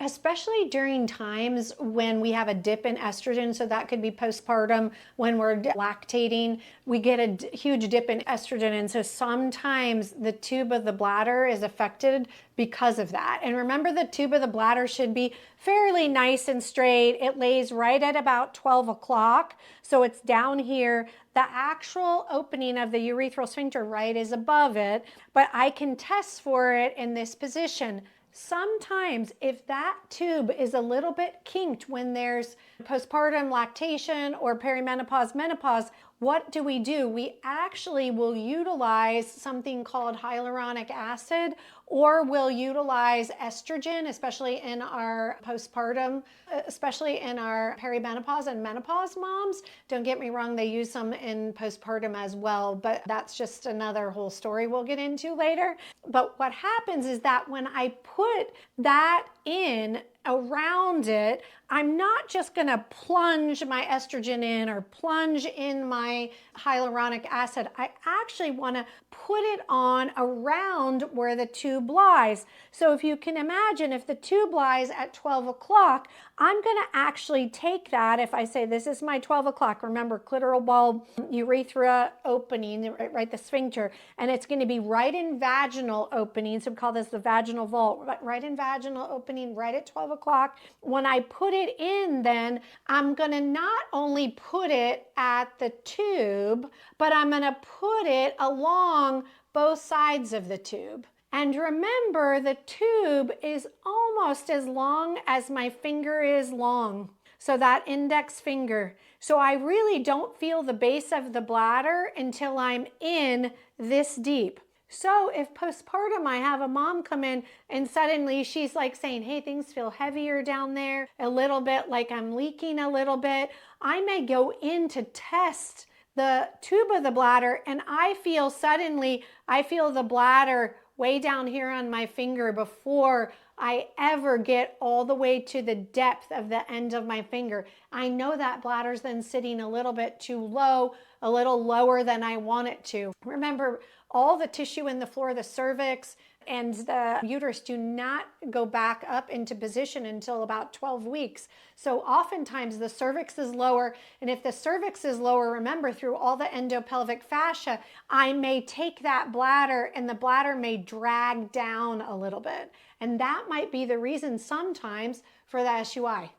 Especially during times when we have a dip in estrogen. So that could be postpartum when we're lactating, we get a huge dip in estrogen. And so sometimes the tube of the bladder is affected because of that. And remember, the tube of the bladder should be fairly nice and straight. It lays right at about 12 o'clock. So it's down here. The actual opening of the urethral sphincter, right, is above it, but I can test for it in this position. Sometimes if that tube is a little bit kinked when there's postpartum lactation or perimenopause, menopause, what do? We actually will utilize something called hyaluronic acid, or we'll utilize estrogen, especially in our postpartum, especially in our perimenopause and menopause moms. Don't get me wrong, they use some in postpartum as well, but that's just another whole story we'll get into later. But what happens is that when I put that in around it, I'm not just going to plunge my estrogen in or plunge in my hyaluronic acid. I actually want to put it on around where the tube lies. So if you can imagine, if the tube lies at 12 o'clock, I'm going to actually take that. If I say this is my 12 o'clock, remember clitoral bulb, urethra opening, right, the sphincter, and it's going to be right in vaginal opening. So we call this the vaginal vault, right in vaginal opening, right at 12 o'clock. When I put it in, then I'm going to not only put it at the tube, but I'm going to put it along both sides of the tube. And remember, the tube is almost as long as my finger is long. So that index finger. So I really don't feel the base of the bladder until I'm in this deep. So if postpartum, I have a mom come in and suddenly she's like saying, hey, things feel heavier down there, a little bit like I'm leaking a little bit, I may go in to test the tube of the bladder, and I feel the bladder way down here on my finger before I ever get all the way to the depth of the end of my finger. I know that bladder's then sitting a little bit too low, a little lower than I want it to. Remember, all the tissue in the floor, the cervix and the uterus, do not go back up into position until about 12 weeks. So oftentimes the cervix is lower, and if the cervix is lower, remember, through all the endopelvic fascia, I may take that bladder and the bladder may drag down a little bit. And that might be the reason sometimes for the SUI.